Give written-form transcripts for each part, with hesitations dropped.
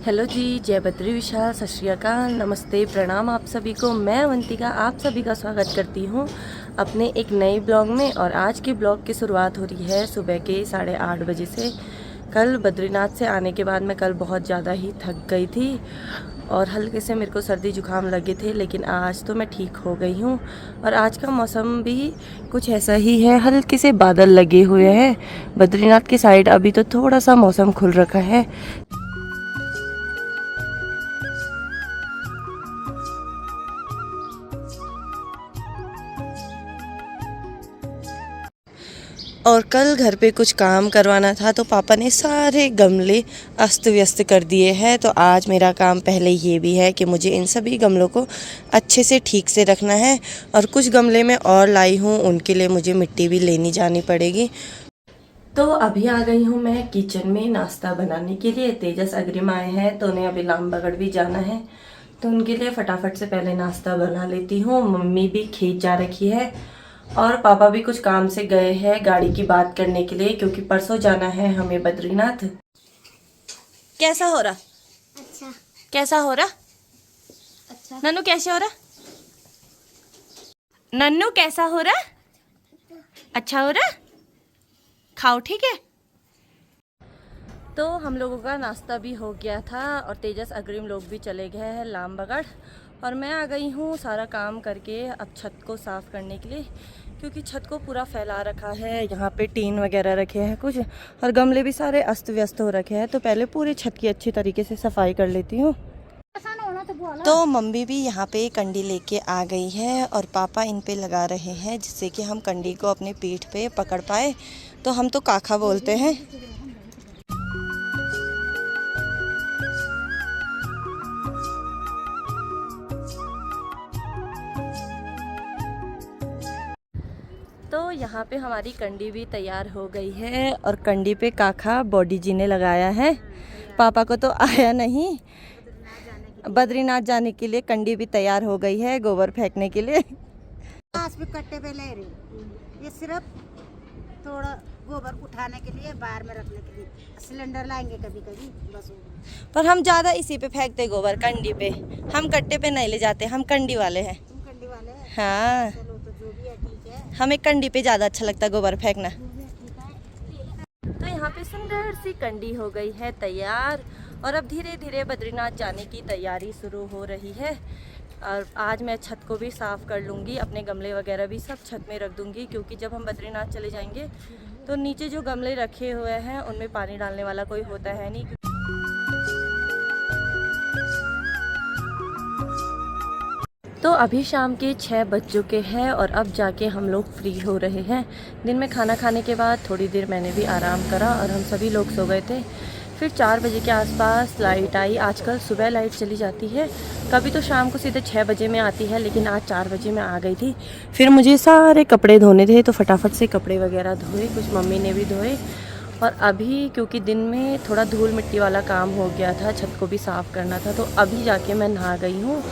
Hello जी, जय बद्री विशाल, सत श्री अकाल, नमस्ते, प्रणाम आप सभी को। मैं अवंतिका आप सभी का स्वागत करती हूँ अपने एक नए ब्लॉग में। और आज के ब्लॉग की शुरुआत हो रही है सुबह के 8:30 बजे से। कल बद्रीनाथ से आने के बाद मैं कल बहुत ज़्यादा ही थक गई थी और हल्के से मेरे को सर्दी जुकाम लगे थे, लेकिन आज तो मैं ठीक हो गई हूँ। और आज का मौसम भी कुछ ऐसा ही है, हल्के से बादल लगे हुए हैं बद्रीनाथ की साइड। अभी तो थोड़ा सा मौसम खुल रखा है। और कल घर पे कुछ काम करवाना था तो पापा ने सारे गमले अस्त व्यस्त कर दिए हैं। तो आज मेरा काम पहले ये भी है कि मुझे इन सभी गमलों को अच्छे से ठीक से रखना है। और कुछ गमले में और लाई हूँ, उनके लिए मुझे मिट्टी भी लेनी जानी पड़ेगी। तो अभी आ गई हूँ मैं किचन में नाश्ता बनाने के लिए। तेजस अग्रिम आए हैं तो उन्हें अभी लामबगड़ भी जाना है, तो उनके लिए फटाफट से पहले नाश्ता बना लेती हूँ। मम्मी भी खेत जा रखी है और पापा भी कुछ काम से गए हैं गाड़ी की बात करने के लिए, क्योंकि परसों जाना है हमें बद्रीनाथ। कैसा हो रहा? अच्छा। कैसा हो रहा? अच्छा। नन्नू कैसे हो रहा? नन्नू कैसा हो रहा? अच्छा हो रहा? खाओ, ठीक है। तो हम लोगों का नाश्ता भी हो गया था और तेजस अग्रिम लोग भी चले गए हैं लामबगड़। और मैं आ गई हूँ सारा काम करके अब छत को साफ़ करने के लिए, क्योंकि छत को पूरा फैला रखा है। यहाँ पे टीन वगैरह रखे हैं कुछ, और गमले भी सारे अस्त व्यस्त हो रखे हैं। तो पहले पूरे छत की अच्छी तरीके से सफाई कर लेती हूँ। तो मम्मी भी यहाँ पे कंडी लेके आ गई है और पापा इन पे लगा रहे हैं, जिससे कि हम कंडी को अपने पीठ पे पकड़ पाए। तो हम तो काखा बोलते हैं। तो यहाँ पे हमारी कंडी भी तैयार हो गई है और कंडी पे काखा बॉडी जी ने लगाया है। पापा को तो आया नहीं। बद्रीनाथ जाने के लिए कंडी भी तैयार हो गई है गोबर फेंकने के लिए। पे कट्टे पे ले रही, ये सिर्फ थोड़ा गोबर उठाने के लिए, बाहर में रखने के लिए। सिलेंडर लाएंगे कभी कभी बस। पर हम ज़्यादा इसी पे फेंकते गोबर, कंडी पे। हम कट्टे पे नहीं ले जाते, हम कंडी वाले हैं। तुम कंडी वाले हैं? हाँ, चलो तो जो भी है ठीक है। हमें कंडी पे ज़्यादा अच्छा लगता है गोबर फेंकना। तो यहाँ पे सुंदर सी कंडी हो गई है तैयार और अब धीरे धीरे बद्रीनाथ जाने की तैयारी शुरू हो रही है। और आज मैं छत को भी साफ़ कर लूँगी, अपने गमले वगैरह भी सब छत में रख दूँगी, क्योंकि जब हम बद्रीनाथ चले जाएंगे तो नीचे जो गमले रखे हुए हैं उनमें पानी डालने वाला कोई होता है नहीं। तो अभी शाम के 6 बज चुके हैं और अब जाके हम लोग फ्री हो रहे हैं। दिन में खाना खाने के बाद थोड़ी देर मैंने भी आराम करा और हम सभी लोग सो गए थे। फिर 4 बजे के आसपास लाइट आई। आजकल सुबह लाइट चली जाती है, कभी तो शाम को सीधे 6 बजे में आती है, लेकिन आज 4 बजे में आ गई थी। फिर मुझे सारे कपड़े धोने थे तो फटाफट से कपड़े वगैरह धोए, कुछ मम्मी ने भी धोए। और अभी क्योंकि दिन में थोड़ा धूल मिट्टी वाला काम हो गया था, छत को भी साफ़ करना था, तो अभी जाके मैं नहा गई हूँ।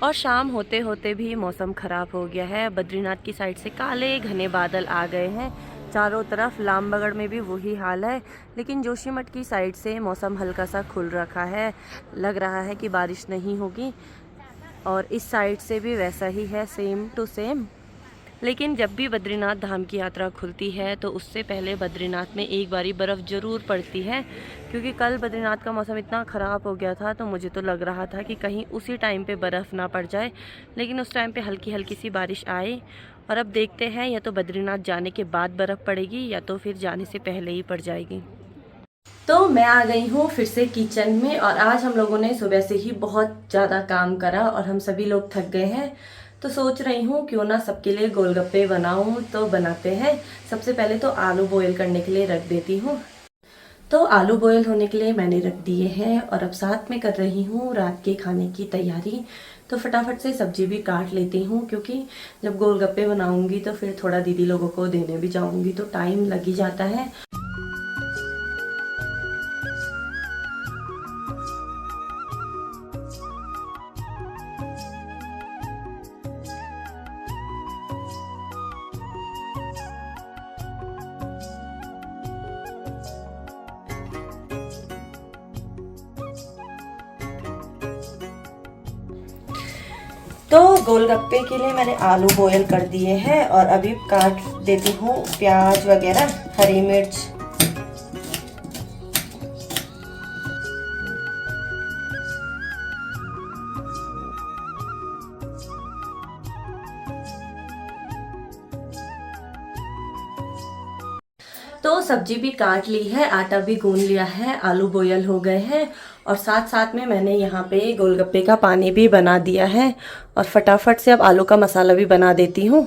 और शाम होते होते भी मौसम ख़राब हो गया है। बद्रीनाथ की साइड से काले घने बादल आ गए हैं चारों तरफ। लामबगड़ में भी वही हाल है, लेकिन जोशीमठ की साइड से मौसम हल्का सा खुल रखा है, लग रहा है कि बारिश नहीं होगी। और इस साइड से भी वैसा ही है, सेम टू सेम। लेकिन जब भी बद्रीनाथ धाम की यात्रा खुलती है तो उससे पहले बद्रीनाथ में एक बारी बर्फ़ ज़रूर पड़ती है, क्योंकि कल बद्रीनाथ का मौसम इतना ख़राब हो गया था तो मुझे तो लग रहा था कि कहीं उसी टाइम पे बर्फ़ ना पड़ जाए, लेकिन उस टाइम पे हल्की हल्की सी बारिश आई। और अब देखते हैं, या तो बद्रीनाथ जाने के बाद बर्फ़ पड़ेगी या तो फिर जाने से पहले ही पड़ जाएगी। तो मैं आ गई हूँ फिर से किचन में और आज हम लोगों ने सुबह से ही बहुत ज़्यादा काम करा और हम सभी लोग थक गए हैं। तो सोच रही हूँ क्यों ना सबके लिए गोलगप्पे बनाऊँ, तो बनाते हैं। सबसे पहले तो आलू बॉईल करने के लिए रख देती हूँ। तो आलू बॉईल होने के लिए मैंने रख दिए हैं और अब साथ में कर रही हूँ रात के खाने की तैयारी। तो फटाफट से सब्जी भी काट लेती हूँ, क्योंकि जब गोलगप्पे बनाऊँगी तो फिर थोड़ा दीदी लोगों को देने भी जाऊँगी तो टाइम लग ही जाता है। तो गोलगप्पे के लिए मैंने आलू बॉयल कर दिए हैं और अभी काट देती हूँ प्याज वगैरह, हरी मिर्च। तो सब्जी भी काट ली है, आटा भी गूंद लिया है, आलू बॉयल हो गए हैं और साथ साथ में मैंने यहाँ पे गोलगप्पे का पानी भी बना दिया है और फटाफट से अब आलू का मसाला भी बना देती हूँ।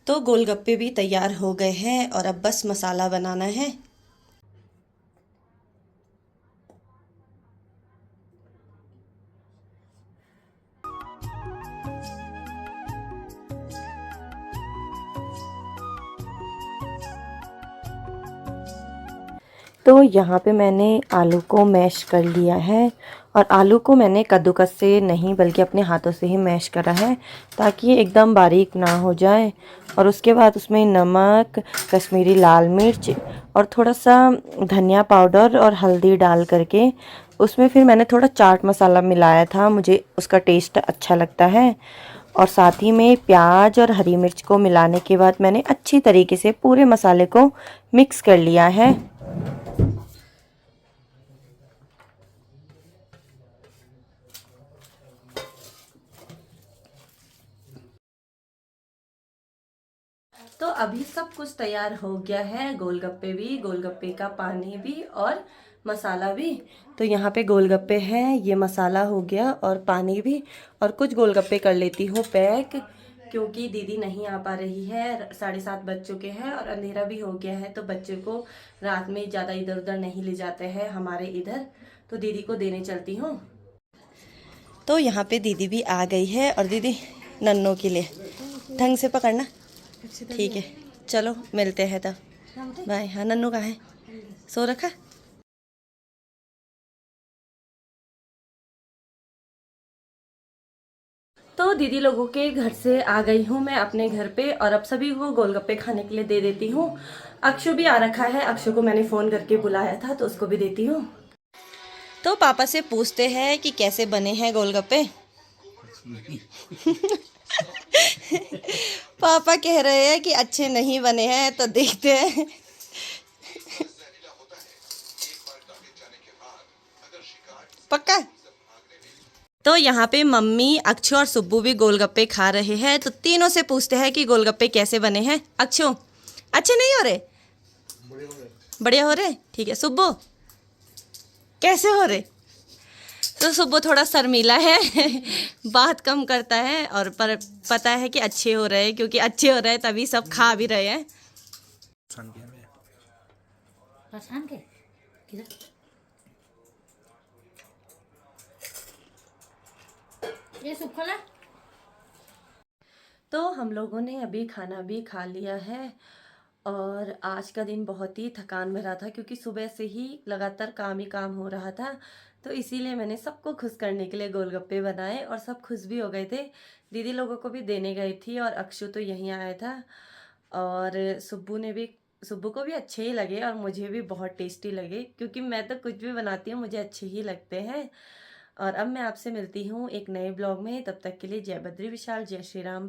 तो गोलगप्पे भी तैयार हो गए हैं और अब बस मसाला बनाना है। तो यहाँ पे मैंने आलू को मैश कर लिया है और आलू को मैंने कद्दूकस से नहीं बल्कि अपने हाथों से ही मैश करा है ताकि ये एकदम बारीक ना हो जाए। और उसके बाद उसमें नमक, कश्मीरी लाल मिर्च और थोड़ा सा धनिया पाउडर और हल्दी डाल करके उसमें फिर मैंने थोड़ा चाट मसाला मिलाया था, मुझे उसका टेस्ट अच्छा लगता है। और साथ ही में प्याज और हरी मिर्च को मिलाने के बाद मैंने अच्छी तरीके से पूरे मसाले को मिक्स कर लिया है। तो अभी सब कुछ तैयार हो गया है, गोलगप्पे भी, गोलगप्पे का पानी भी और मसाला भी। तो यहाँ पे गोलगप्पे हैं, ये मसाला हो गया और पानी भी। और कुछ गोलगप्पे कर लेती हूँ पैक क्योंकि दीदी नहीं आ पा रही है, 7:30 बज चुके हैं और अंधेरा भी हो गया है। तो बच्चे को रात में ज़्यादा इधर उधर नहीं ले जाते हैं हमारे इधर, तो दीदी को देने चलती हूँ। तो यहाँ पे दीदी भी आ गई है और दीदी नन्नों के लिए ढंग से पकड़ना, ठीक है। चलो मिलते हैं तब, बाय। हाँ, नन्नू कहाँ है? सो रखा? तो दीदी लोगों के घर से आ गई हूँ मैं अपने घर पे और अब सभी को गोलगप्पे खाने के लिए दे देती हूँ। अक्षु भी आ रखा है, अक्षु को मैंने फ़ोन करके बुलाया था तो उसको भी देती हूँ। तो पापा से पूछते हैं कि कैसे बने हैं गोलगप्पे। पापा कह रहे हैं कि अच्छे नहीं बने हैं, तो देखते हैं। पक्का? तो यहाँ पे मम्मी, अक्षु और सुब्बू भी गोलगप्पे खा रहे हैं, तो तीनों से पूछते हैं कि गोलगप्पे कैसे बने हैं। अक्षु, अच्छे नहीं हो रहे? बढ़िया हो रहे? ठीक है। सुब्बू, कैसे हो रहे? तो सुब्बू थोड़ा शर्मीला है, बात कम करता है और पर पता है कि अच्छे हो रहे हैं, क्योंकि अच्छे हो रहे हैं तभी सब खा भी रहे हैं। ये सुखला। तो हम लोगों ने अभी खाना भी खा लिया है और आज का दिन बहुत ही थकान भरा था क्योंकि सुबह से ही लगातार काम ही काम हो रहा था। तो इसीलिए मैंने सबको खुश करने के लिए गोलगप्पे बनाए और सब खुश भी हो गए थे। दीदी लोगों को भी देने गई थी और अक्षु तो यहीं आया था और सुब्बू को भी अच्छे ही लगे और मुझे भी बहुत टेस्टी लगे क्योंकि मैं तो कुछ भी बनाती हूँ मुझे अच्छे ही लगते हैं। और अब मैं आपसे मिलती हूँ एक नए ब्लॉग में, तब तक के लिए जय बद्री विशाल, जय श्री राम।